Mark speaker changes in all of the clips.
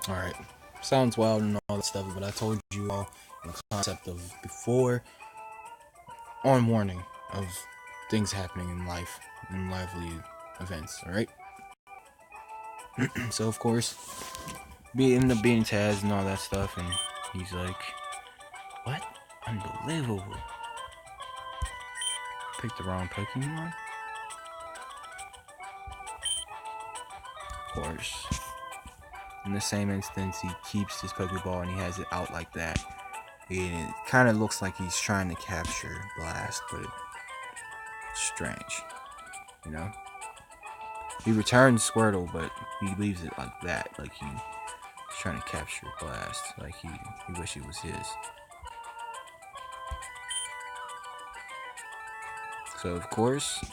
Speaker 1: Alright. Sounds wild and all that stuff, but I told you all the concept of before on warning of things happening in life, in lively events, alright? So, of course, we end up being Taz and all that stuff, and he's like, what? Unbelievable. Picked the wrong Pokemon? Of course. In the same instance, he keeps his Pokeball and he has it out like that. It kind of looks like he's trying to capture Blast, but it's strange, you know? He returns Squirtle, but he leaves it like that, like he's trying to capture Blast, like he wish it was his. So of course,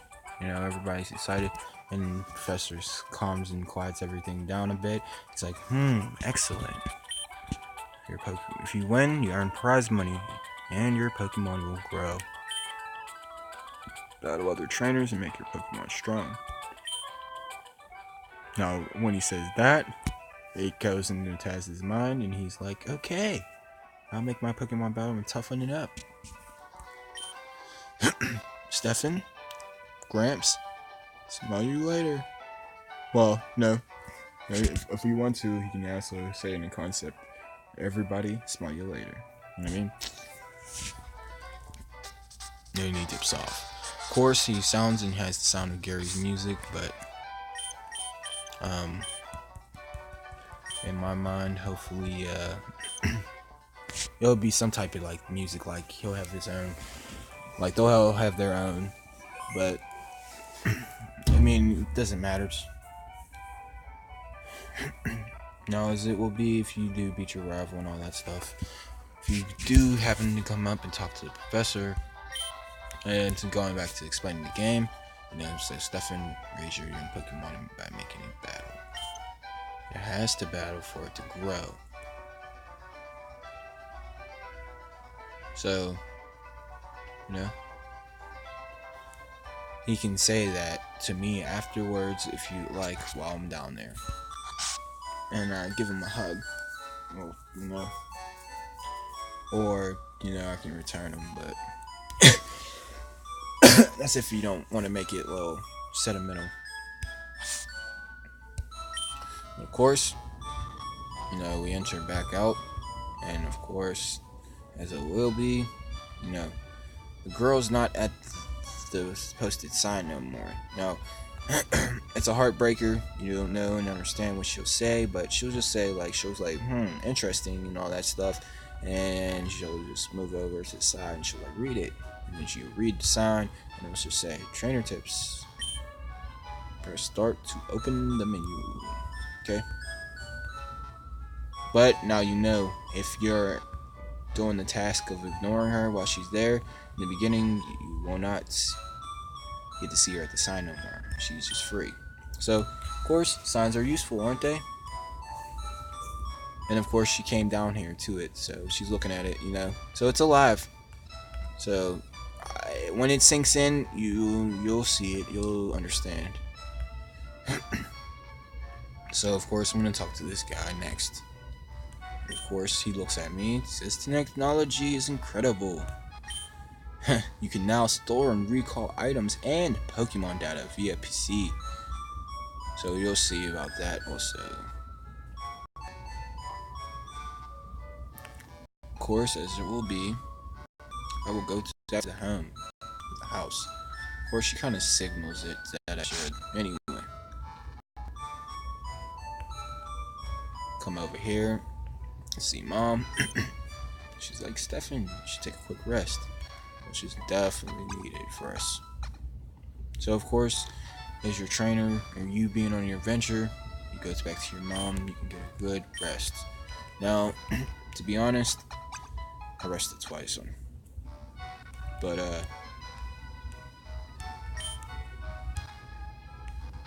Speaker 1: everybody's excited, and Professor calms and quiets everything down a bit. He's like, excellent. If you win, you earn prize money, and your Pokemon will grow. Battle other trainers and make your Pokemon strong. Now, when he says that, it goes into Taz's mind, and he's like, okay, I'll make my Pokemon battle and toughen it up. Stefan, Gramps, smell you later. Well, no. If we want to, he can also say in the concept, everybody, smell you later. You know what I mean? Then he dips off. Of course, he sounds and has the sound of Gary's music, but in my mind, hopefully, it'll be some type of like music, like he'll have his own, like they'll all have their own, but I mean, it doesn't matter. Now, as it will be if you do beat your rival and all that stuff. If you do happen to come up and talk to the professor, and going back to explaining the game, says Stefan, raise your young Pokemon by making it battle. It has to battle for it to grow. So, he can say that to me afterwards if you like while I'm down there. And I give him a hug. Well, or, I can return him, but that's if you don't want to make it a little sentimental. Of course, we enter back out, and of course, as it will be, the girl's not at the posted sign no more. Now, it's a heartbreaker. You don't know and understand what she'll say, but she'll just say interesting and all that stuff, and she'll just move over to the side and she'll read it, and then she'll read the sign, and it'll just say trainer tips. Press start to open the menu. Okay. But now if you're doing the task of ignoring her while she's there in the beginning, you will not get to see her at the sign no more. She's just free. So, of course, signs are useful, aren't they? And of course, she came down here to it, so she's looking at it, So it's alive. So when it sinks in, you'll see it, you'll understand. So of course, I'm gonna talk to this guy next. Of course, he looks at me and says, technology is incredible. You can now store and recall items and Pokemon data via PC. So you'll see about that also. Of course, as it will be, I will go to the house. Of course, she kind of signals it that I should. Anyway, come over here. See Mom. She's like, Stefan, you should take a quick rest, which is definitely needed for us. So of course, as your trainer or you being on your adventure, you go back to your mom, you can get a good rest. Now, to be honest, I rested twice, but I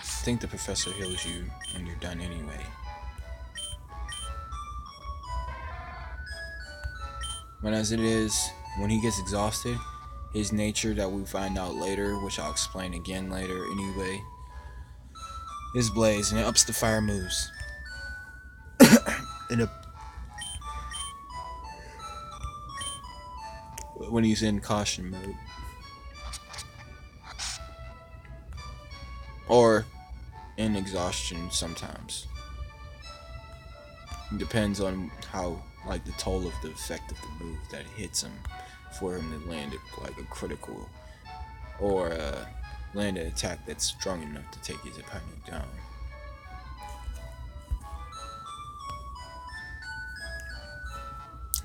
Speaker 1: think the professor heals you when you're done anyway. But as it is, when he gets exhausted, his nature that we find out later, which I'll explain again later anyway, is blaze, and it ups the fire moves. in a when he's in caution mode, or in exhaustion sometimes. It depends on how, like, the toll of the effect of the move that hits him for him to land it like a critical, or land an attack that's strong enough to take his opponent down.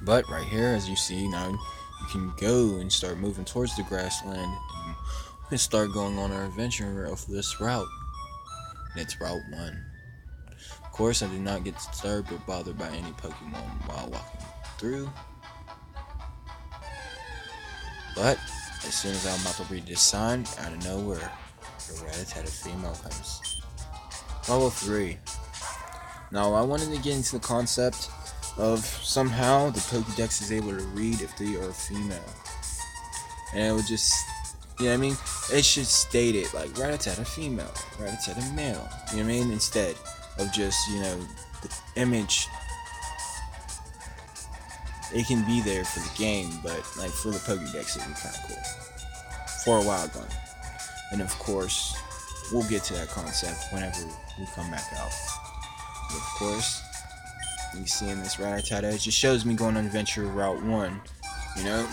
Speaker 1: But right here, as you see now, you can go and start moving towards the grassland, and we can start going on our adventure of this route. And it's Route 1. Of course, I did not get disturbed or bothered by any Pokemon while walking through. But as soon as I'm about to read this sign, out of nowhere, a Rattata female comes. Level 3. Now, I wanted to get into the concept of somehow the Pokédex is able to read if they are female. And it would just, you know what I mean? It should state it like Rattata female, Rattata male. You know what I mean? Instead of just, you know, the image. It can be there for the game, but like for the Pokédex, it would be kind of cool. For a while gone. And of course, we'll get to that concept whenever we come back out. But of course, you see in this Rattata, it just shows me going on adventure Route 1, you know?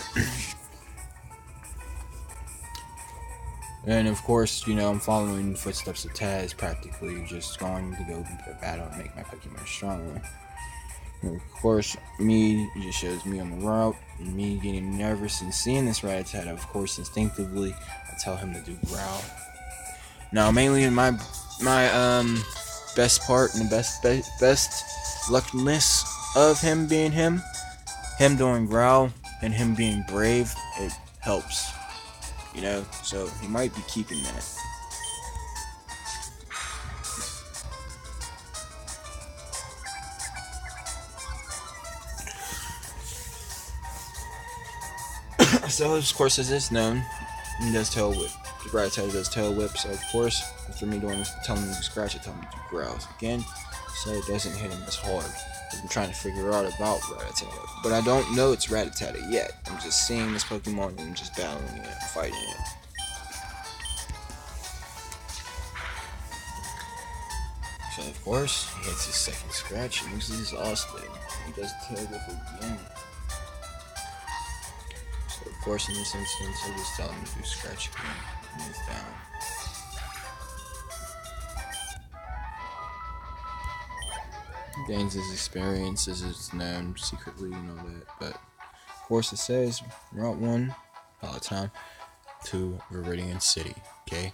Speaker 1: And of course, you know, I'm following the footsteps of Taz, practically just going to go into a battle and make my Pokemon stronger. And of course, it just shows me on the route, and me getting nervous and seeing this Rattata. Of course, instinctively, I tell him to do growl. Now, mainly in my best part and the best luckiness of him being him doing growl and him being brave, it helps, you know. So he might be keeping that. So, of course, as it's known, he does tail whip. The Rattata does tail whip, so of course, after me doing this, telling him to scratch, I tell him to do growls again, so it doesn't hit him as hard. I'm trying to figure out about Rattata, but I don't know it's Rattata yet. I'm just seeing this Pokemon and just battling it and fighting it. So, of course, he hits his second scratch and uses his Austin. He does tail whip again. So, of course, in this instance, I just tell him to do scratch again, and he's down. He gains his experience as it's known secretly and all that, but of course it says Route 1, Palatine, to Viridian City, okay?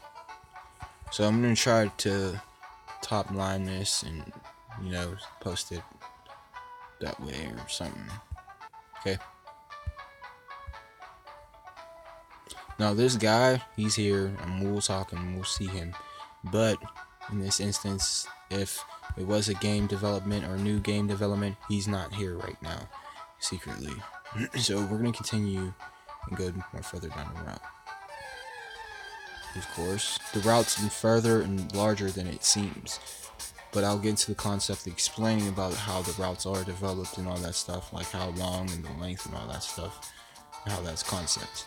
Speaker 1: So I'm going to try to top line this and, you know, post it that way or something, okay? Now this guy, he's here, and we'll talk and we'll see him. But in this instance, if it was a game development or new game development, he's not here right now, secretly. So we're gonna continue and go more further down the route. Of course, the route's further and larger than it seems. But I'll get into the concept of explaining about how the routes are developed and all that stuff, like how long and the length and all that stuff, and how that's concept.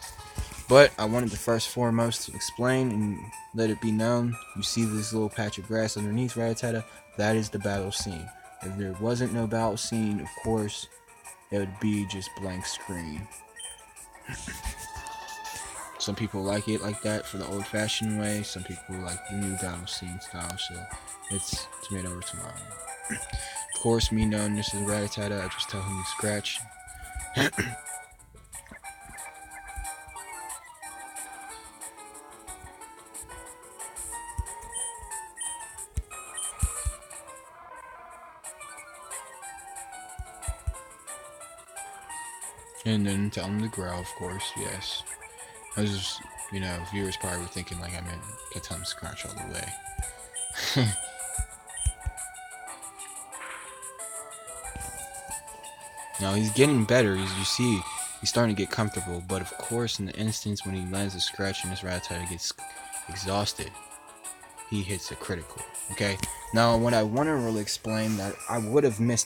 Speaker 1: But I wanted to first foremost to explain and let it be known, you see this little patch of grass underneath Rattata, that is the battle scene. If there wasn't no battle scene, of course, it would be just blank screen. Some people like it like that for the old-fashioned way, some people like the new battle scene style, so it's tomato or tomato. Of course, me knowing this is Rattata, I just tell him to scratch. And then tell him to growl, of course, yes. I was just, you know, viewers probably were thinking like I meant to tell him to scratch all the way. Now he's getting better, as you see, he's starting to get comfortable, but of course in the instance when he lands a scratch and this Rattata gets exhausted, he hits a critical, okay? Now what I want to really explain that I would have missed out